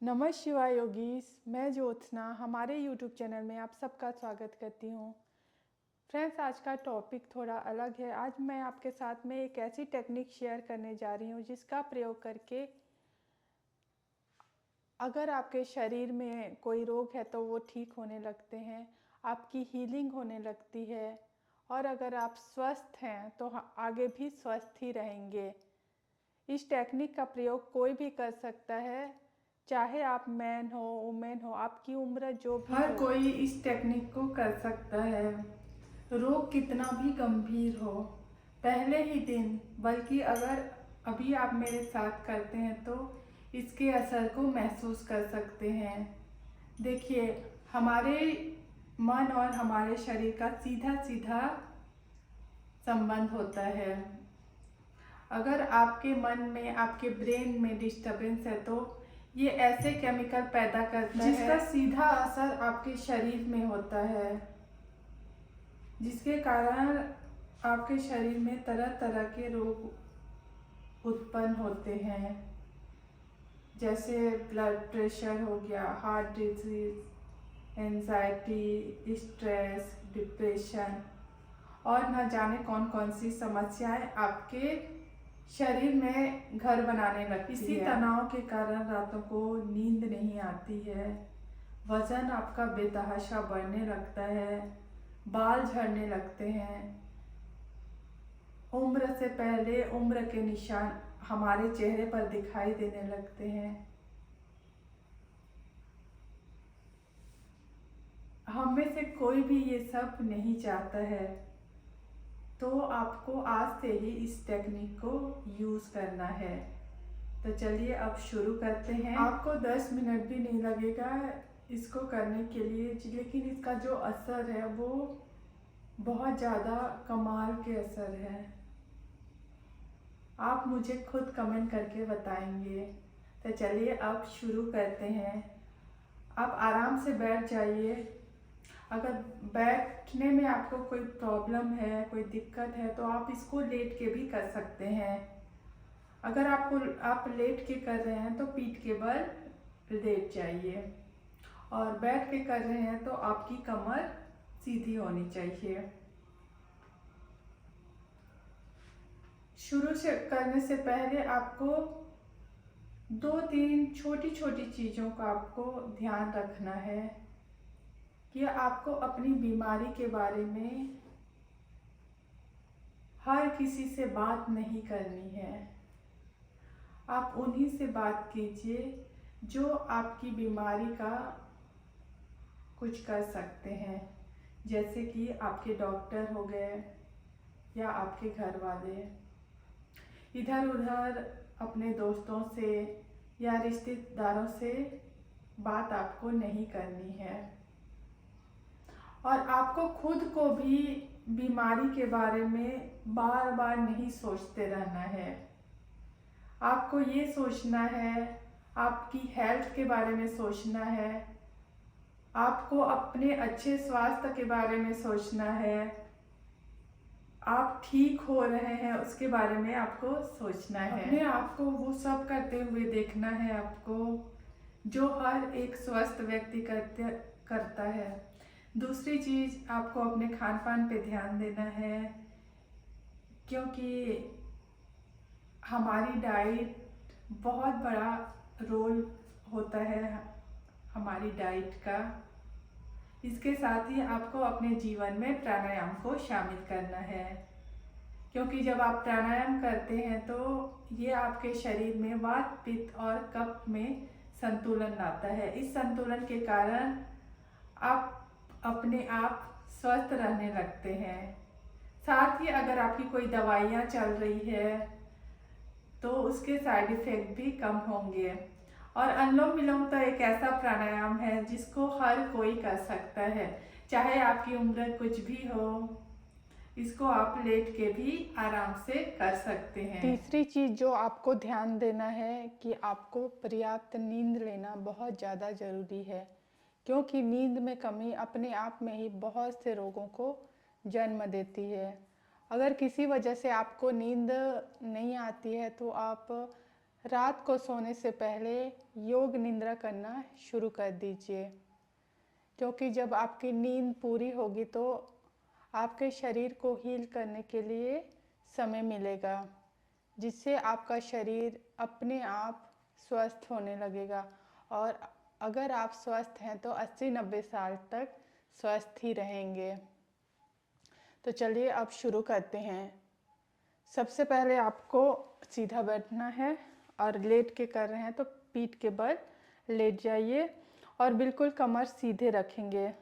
नमः शिवाय योगीस। मैं ज्योत्सना हमारे YouTube चैनल में आप सबका स्वागत करती हूँ। फ्रेंड्स, आज का टॉपिक थोड़ा अलग है। आज मैं आपके साथ में एक ऐसी टेक्निक शेयर करने जा रही हूँ जिसका प्रयोग करके अगर आपके शरीर में कोई रोग है तो वो ठीक होने लगते हैं, आपकी हीलिंग होने लगती है और अगर आप स्वस्थ हैं तो आगे भी स्वस्थ ही रहेंगे। इस टेक्निक का प्रयोग कोई भी कर सकता है, चाहे आप मैन हो वुमेन हो, आपकी उम्र जो भी हर हो। कोई इस टेक्निक को कर सकता है। रोग कितना भी गंभीर हो, पहले ही दिन, बल्कि अगर अभी आप मेरे साथ करते हैं तो इसके असर को महसूस कर सकते हैं। देखिए, हमारे मन और हमारे शरीर का सीधा सीधा संबंध होता है। अगर आपके मन में, आपके ब्रेन में डिस्टरबेंस है तो ये ऐसे केमिकल पैदा करता है जिसका सीधा असर आपके शरीर में होता है, जिसके कारण आपके शरीर में तरह तरह के रोग उत्पन्न होते हैं, जैसे ब्लड प्रेशर हो गया, heart disease, anxiety, stress, depression और न जाने कौन कौन सी समस्याएं आपके शरीर में घर बनाने लगती है। इसी तनाव के कारण रातों को नींद नहीं आती है, वजन आपका बेतहाशा बढ़ने लगता है, बाल झड़ने लगते हैं, उम्र से पहले उम्र के निशान हमारे चेहरे पर दिखाई देने लगते हैं। हम में से कोई भी ये सब नहीं चाहता है, तो आपको आज से ही इस टेक्निक को यूज़ करना है। तो चलिए अब शुरू करते हैं। आपको 10 मिनट भी नहीं लगेगा इसको करने के लिए, लेकिन इसका जो असर है वो बहुत ज़्यादा कमाल के असर है। आप मुझे खुद कमेंट करके बताएंगे। तो चलिए अब शुरू करते हैं। आप आराम से बैठ जाइए। अगर बैठने में आपको कोई प्रॉब्लम है, कोई दिक्कत है, तो आप इसको लेट के भी कर सकते हैं। अगर आप लेट के कर रहे हैं तो पीठ के बल लेट जाइए, और बैठ के कर रहे हैं तो आपकी कमर सीधी होनी चाहिए। शुरू से करने से पहले आपको 2-3 छोटी छोटी चीज़ों का आपको ध्यान रखना है कि आपको अपनी बीमारी के बारे में हर किसी से बात नहीं करनी है। आप उन्हीं से बात कीजिए जो आपकी बीमारी का कुछ कर सकते हैं, जैसे कि आपके डॉक्टर हो गए या आपके घर वाले। इधर उधर अपने दोस्तों से या रिश्तेदारों से बात आपको नहीं करनी है, और आपको खुद को भी बीमारी के बारे में बार बार नहीं सोचते रहना है। आपको ये सोचना है, आपकी हेल्थ के बारे में सोचना है, आपको अपने अच्छे स्वास्थ्य के बारे में सोचना है, आप ठीक हो रहे हैं उसके बारे में आपको सोचना है। अपने आप को वो सब करते हुए देखना है आपको जो हर एक स्वस्थ व्यक्ति करता है। दूसरी चीज़, आपको अपने खान पान पे ध्यान देना है, क्योंकि हमारी डाइट बहुत बड़ा रोल होता है हमारी डाइट का। इसके साथ ही आपको अपने जीवन में प्राणायाम को शामिल करना है, क्योंकि जब आप प्राणायाम करते हैं तो ये आपके शरीर में वात, पित्त और कफ में संतुलन लाता है। इस संतुलन के कारण आप अपने आप स्वस्थ रहने लगते हैं। साथ ही अगर आपकी कोई दवाइयाँ चल रही है तो उसके साइड इफ़ेक्ट भी कम होंगे। और अनुलोम विलोम तो एक ऐसा प्राणायाम है जिसको हर कोई कर सकता है, चाहे आपकी उम्र कुछ भी हो। इसको आप लेट के भी आराम से कर सकते हैं। तीसरी चीज़ जो आपको ध्यान देना है कि आपको पर्याप्त नींद लेना बहुत ज़्यादा ज़रूरी है, क्योंकि नींद में कमी अपने आप में ही बहुत से रोगों को जन्म देती है। अगर किसी वजह से आपको नींद नहीं आती है तो आप रात को सोने से पहले योग निद्रा करना शुरू कर दीजिए, क्योंकि जब आपकी नींद पूरी होगी तो आपके शरीर को हील करने के लिए समय मिलेगा, जिससे आपका शरीर अपने आप स्वस्थ होने लगेगा। और अगर आप स्वस्थ हैं तो 80-90 साल तक स्वस्थ ही रहेंगे। तो चलिए अब शुरू करते हैं। सबसे पहले आपको सीधा बैठना है और लेट के कर रहे हैं तो पीठ के बल लेट जाइए और बिल्कुल कमर सीधे रखेंगे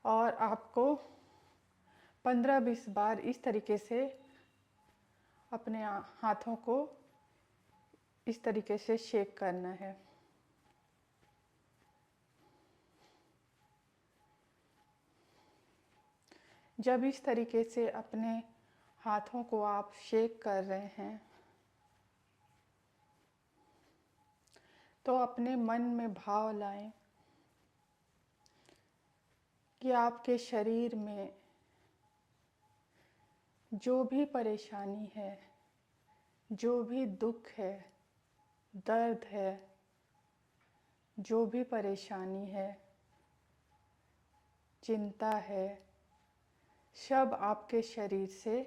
और आपको 15-20 बार इस तरीके से अपने हाथों को इस तरीके से शेक करना है। जब इस तरीके से अपने हाथों को आप शेक कर रहे हैं तो अपने मन में भाव लाएं कि आपके शरीर में जो भी परेशानी है, जो भी दुख है, दर्द है, जो भी परेशानी है, चिंता है, सब आपके शरीर से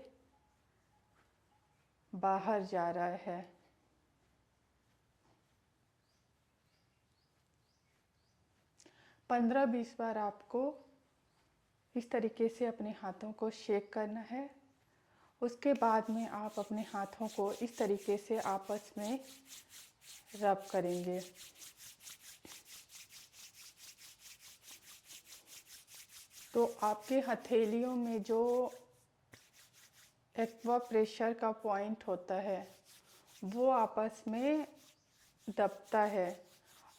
बाहर जा रहा है। पंद्रह 20 बार आपको इस तरीके से अपने हाथों को शेक करना है। उसके बाद में आप अपने हाथों को इस तरीके से आपस में रब करेंगे। तो आपके हथेलियों में जो एक्वा प्रेशर का पॉइंट होता है वो आपस में दबता है,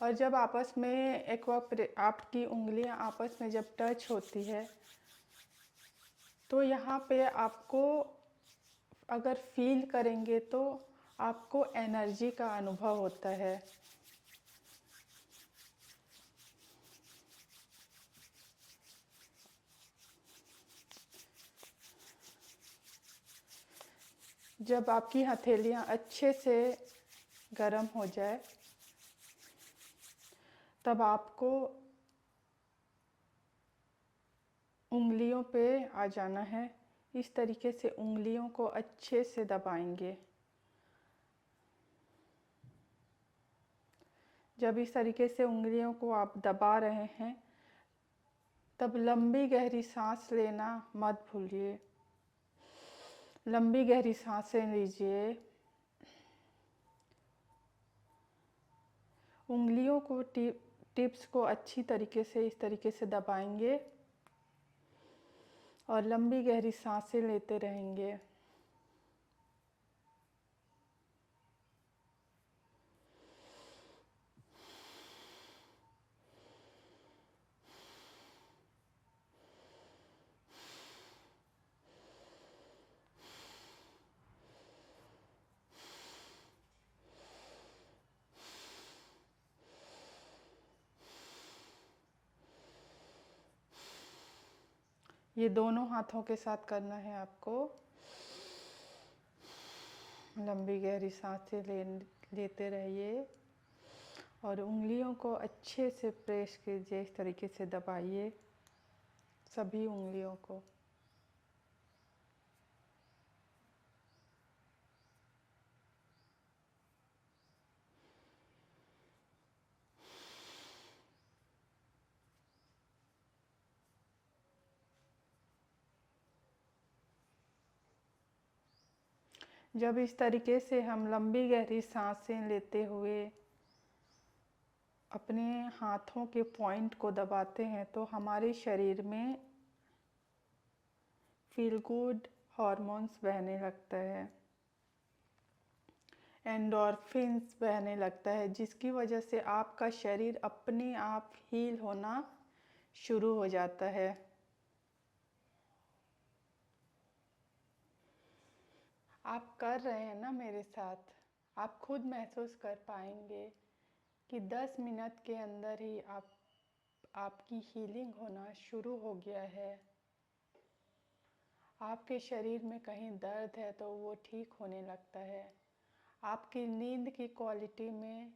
और जब आपस में आपकी उंगलियां आपस में जब टच होती है तो यहाँ पे आपको अगर फील करेंगे तो आपको एनर्जी का अनुभव होता है। जब आपकी हथेलियां अच्छे से गर्म हो जाए तब आपको उंगलियों पे आ जाना है। इस तरीके से उंगलियों को अच्छे से दबाएंगे। जब इस तरीके से उंगलियों को आप दबा रहे हैं तब लंबी गहरी सांस लेना मत भूलिए। लंबी गहरी सांसें लीजिए। उंगलियों को टिप्स को अच्छी तरीके से इस तरीके से दबाएंगे और लंबी गहरी सांसें लेते रहेंगे। ये दोनों हाथों के साथ करना है आपको। लंबी गहरी सांसें लेते रहिए और उंगलियों को अच्छे से प्रेस कीजिए। इस तरीके से दबाइए सभी उंगलियों को। जब इस तरीके से हम लंबी गहरी सांसें लेते हुए अपने हाथों के पॉइंट को दबाते हैं तो हमारे शरीर में फील गुड हॉर्मोन्स बहने लगता है, एंडोर्फिन्स बहने लगता है, जिसकी वजह से आपका शरीर अपने आप हील होना शुरू हो जाता है। आप कर रहे हैं ना मेरे साथ, आप खुद महसूस कर पाएंगे कि 10 मिनट के अंदर ही आपकी हीलिंग होना शुरू हो गया है। आपके शरीर में कहीं दर्द है तो वो ठीक होने लगता है। आपकी नींद की क्वालिटी में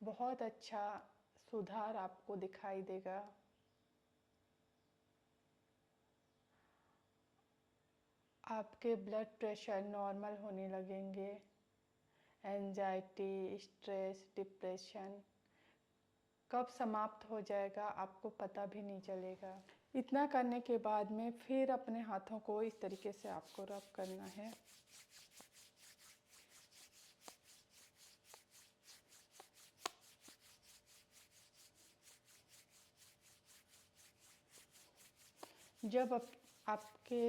बहुत अच्छा सुधार आपको दिखाई देगा। आपके ब्लड प्रेशर नॉर्मल होने लगेंगे। एंजाइटी, स्ट्रेस, डिप्रेशन कब समाप्त हो जाएगा आपको पता भी नहीं चलेगा। इतना करने के बाद में फिर अपने हाथों को इस तरीके से आपको रब करना है। जब आपके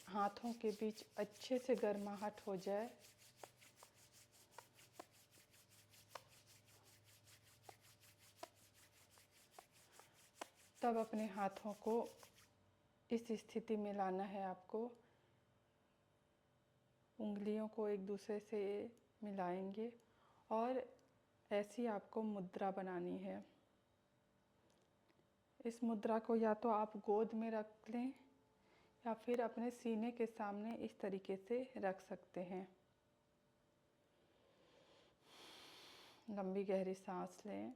हाथों के बीच अच्छे से गर्माहट हो जाए तब अपने हाथों को इस स्थिति में लाना है आपको। उंगलियों को एक दूसरे से मिलाएंगे और ऐसी आपको मुद्रा बनानी है। इस मुद्रा को या तो आप गोद में रख लें या फिर अपने सीने के सामने इस तरीके से रख सकते हैं। लंबी गहरी सांस लें।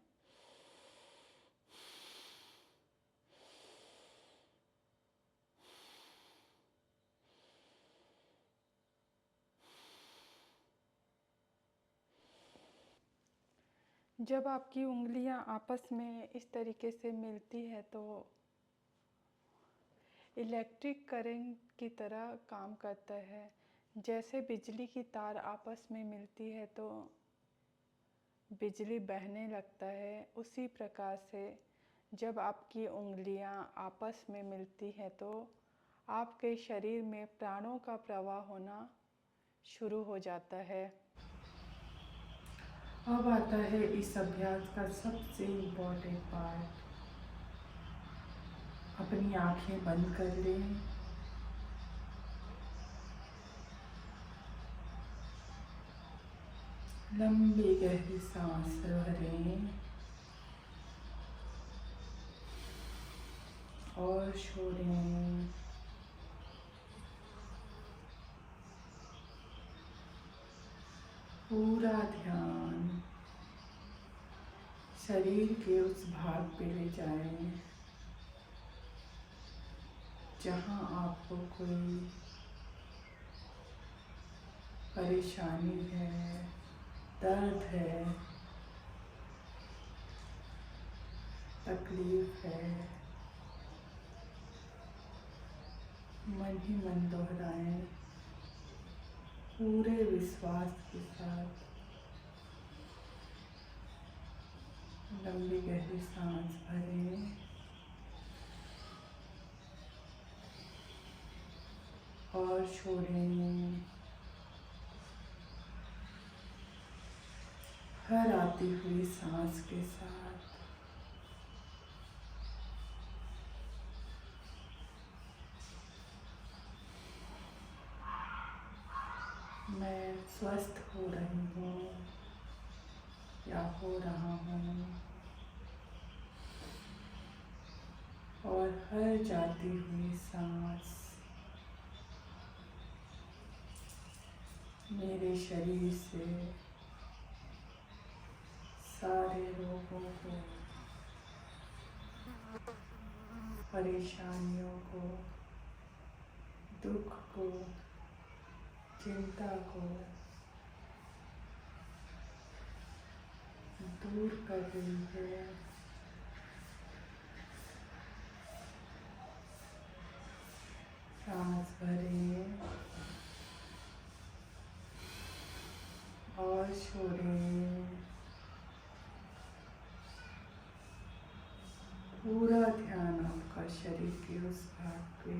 जब आपकी उंगलियां आपस में इस तरीके से मिलती है तो इलेक्ट्रिक करंट की तरह काम करता है। जैसे बिजली की तार आपस में मिलती है तो बिजली बहने लगता है, उसी प्रकार से जब आपकी उंगलियां आपस में मिलती हैं तो आपके शरीर में प्राणों का प्रवाह होना शुरू हो जाता है। अब आता है इस अभ्यास का सबसे इम्पोर्टेंट पार्ट। अपनी आंखें बंद कर लें। लंबी गहरी सांस भरें और छोड़ें। पूरा ध्यान शरीर के उस भाग पे ले जाएं जहाँ आपको कोई परेशानी है, दर्द है, तकलीफ है। मन ही मन दोहराएं पूरे विश्वास के साथ। लंबी गहरी सांस भरें और छोड़ें। हर आती हुई सांस के साथ मैं स्वस्थ हो रही हूँ या हो रहा हूँ, और हर जाती हुई सांस मेरे शरीर से सारे रोगों को, परेशानियों को, दुख को, चिंता को दूर कर रही है। सांस भरें और छोड़ें। पूरा ध्यान आपका शरीर के उस भाग पे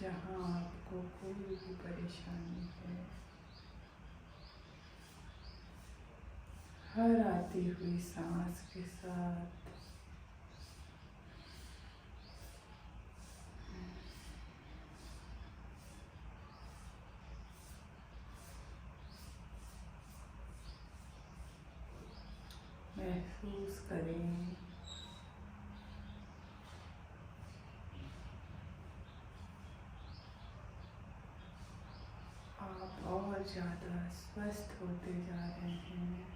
जहाँ आपको कोई भी परेशानी है। हर आती हुई सांस के साथ महसूस करें और ज़्यादा स्वस्थ होते जा रहे हैं।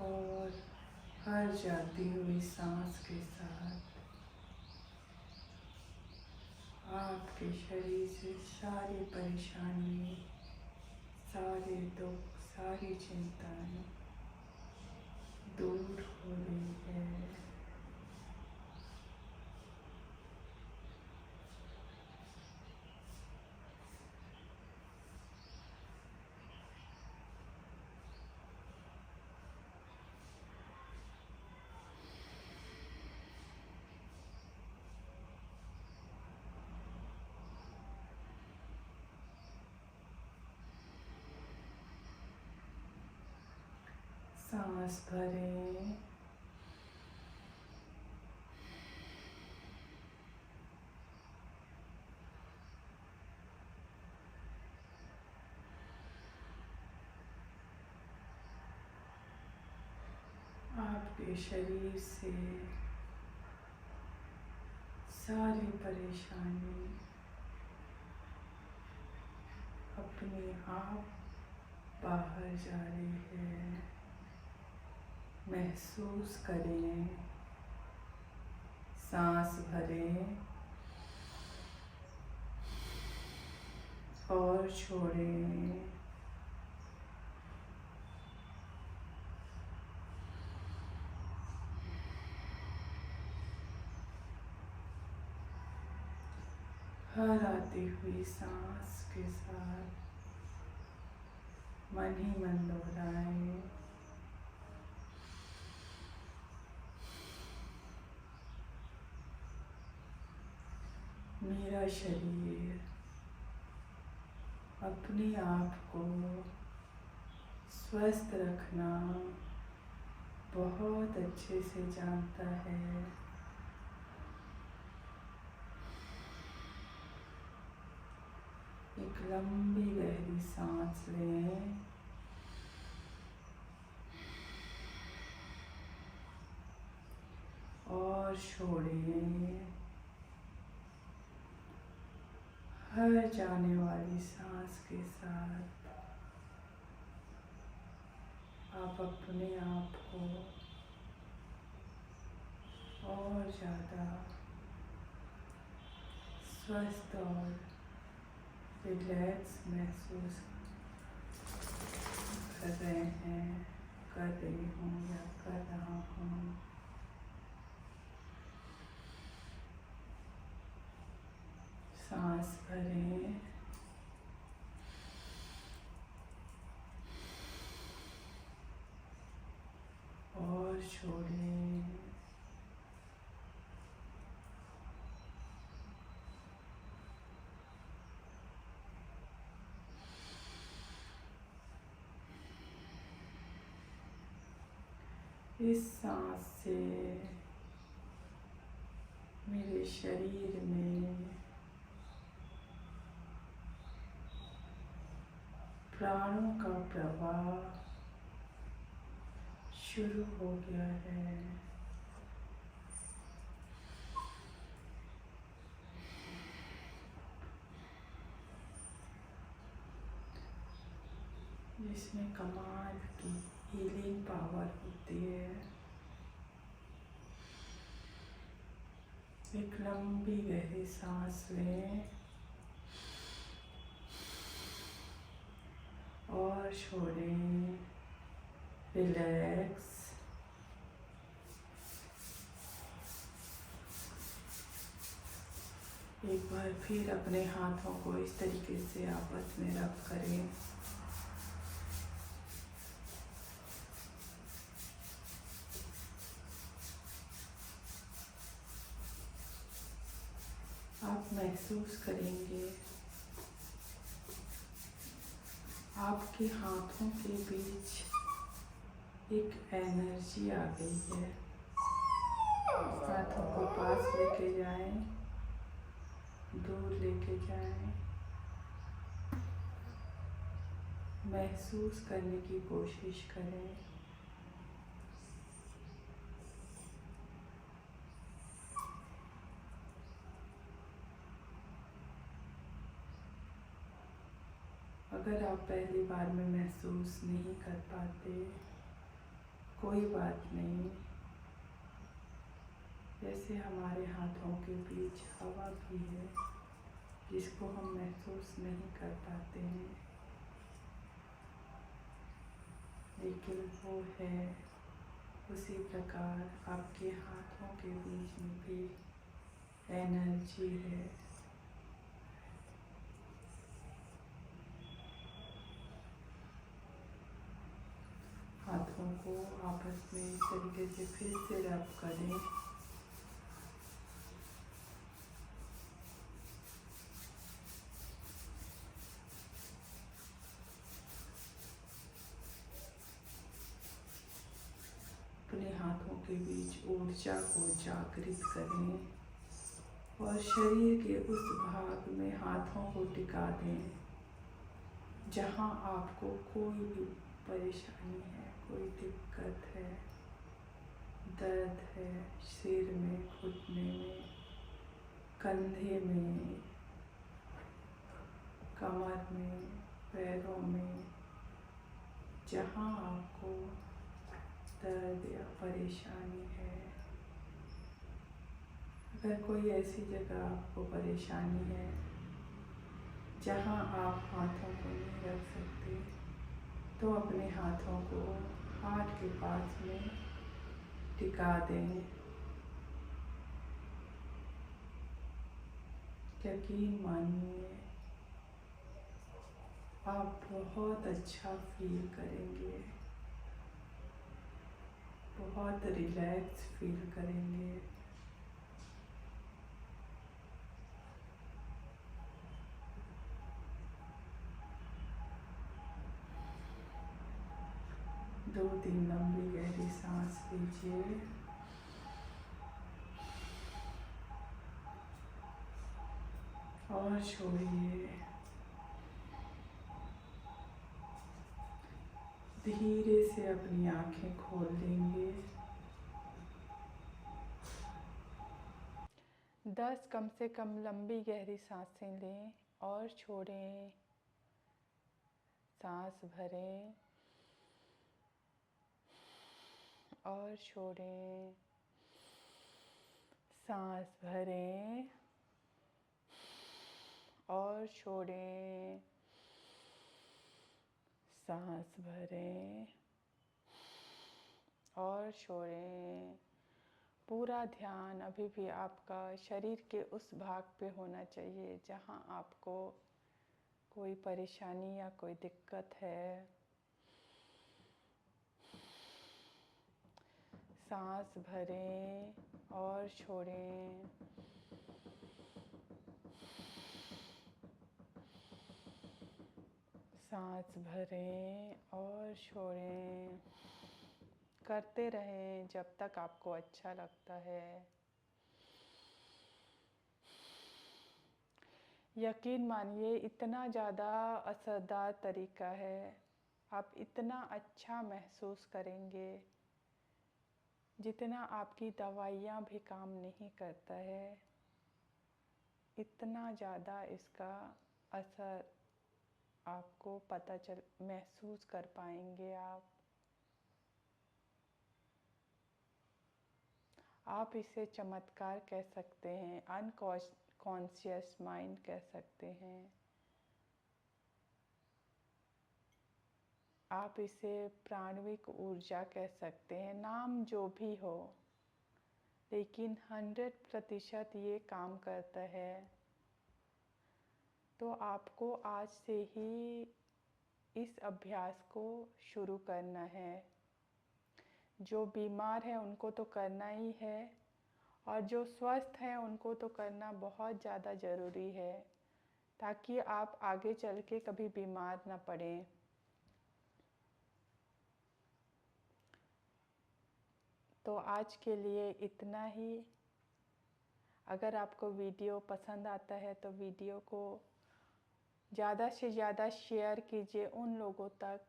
और हर जाती हुई सांस के साथ आपके शरीर से सारी परेशानी, सारे दुख, सारी चिंताएं दूर हो रही है। सांस भरें, आपके शरीर से सारी परेशानी अपने आप बाहर जा रही है। महसूस करें, सांस भरें और छोड़ें। हर आती हुई सांस के साथ मन ही मन दोहराएं, मेरा शरीर अपने आप को स्वस्थ रखना बहुत अच्छे से जानता है। एक लंबी गहरी सांस लें और छोड़ें। हर जाने वाली सांस के साथ आप अपने आप को और ज़्यादा स्वस्थ और रिलैक्स महसूस कर रहे हैं, कर रही हूँ या कर रहा हूँ। सांस भरें और छोड़ें। इस सांस से मेरे शरीर में प्राणों का प्रवाह शुरू हो गया है। जिसमें कमाल की हीलिंग पावर होती है। एक लंबी गहरी सांस लें और छोड़ें। रिलैक्स। एक बार फिर अपने हाथों को इस तरीके से आपस में रब करें। आप महसूस करेंगे आपके हाथों के बीच एक एनर्जी आ गई है। हाथों को पास लेके जाएं, दूर लेके जाएं। महसूस करने की कोशिश करें। अगर आप पहली बार में महसूस नहीं कर पाते, कोई बात नहीं। जैसे हमारे हाथों के बीच हवा भी है जिसको हम महसूस नहीं कर पाते हैं, लेकिन वो है। उसी प्रकार आपके हाथों के बीच में भी एनर्जी है। हाथों को आपस में इस तरीके से फिर से रब करें। अपने हाथों के बीच ऊर्जा को जागृत करें और शरीर के उस भाग में हाथों को टिका दें जहां आपको कोई भी परेशानी है, कोई दिक्कत है, दर्द है, सिर में, घुटने में, कंधे में, कमर में, पैरों में, जहां आपको दर्द या परेशानी है। अगर कोई ऐसी जगह आपको परेशानी है जहां आप हाथों को नहीं रख सकते, तो अपने हाथों को हार्ट के पास में टिका दें। यकीन मानिए, आप बहुत अच्छा फील करेंगे, बहुत रिलैक्स फील करेंगे। दो तीन लंबी गहरी सांस लीजिए और छोड़िए। धीरे से अपनी आंखें खोल देंगे। 10 कम से कम लंबी गहरी सांसें लें और छोड़ें। सांस भरें और छोड़ें। सांस भरें और छोड़ें। सांस भरें और छोड़ें। पूरा ध्यान अभी भी आपका शरीर के उस भाग पे होना चाहिए जहां आपको कोई परेशानी या कोई दिक्कत है। सांस भरें और छोड़ें। सांस भरें और छोड़ें। करते रहें जब तक आपको अच्छा लगता है। यकीन मानिए, इतना ज़्यादा असरदार तरीका है। आप इतना अच्छा महसूस करेंगे जितना आपकी दवाइयाँ भी काम नहीं करता है। इतना ज़्यादा इसका असर आपको महसूस कर पाएंगे आप इसे चमत्कार कह सकते हैं, अनकॉन्शियस माइंड कह सकते हैं, आप इसे प्राणविक ऊर्जा कह सकते हैं, नाम जो भी हो, लेकिन 100% ये काम करता है। तो आपको आज से ही इस अभ्यास को शुरू करना है। जो बीमार है उनको तो करना ही है, और जो स्वस्थ हैं उनको तो करना बहुत ज़्यादा ज़रूरी है, ताकि आप आगे चल के कभी बीमार ना पड़ें। तो आज के लिए इतना ही। अगर आपको वीडियो पसंद आता है तो वीडियो को ज़्यादा से ज़्यादा शेयर कीजिए उन लोगों तक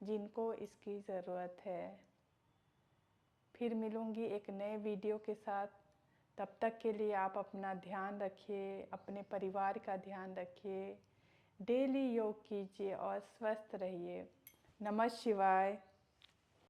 जिनको इसकी ज़रूरत है। फिर मिलूँगी एक नए वीडियो के साथ। तब तक के लिए आप अपना ध्यान रखिए, अपने परिवार का ध्यान रखिए, डेली योग कीजिए और स्वस्थ रहिए। नमः शिवाय।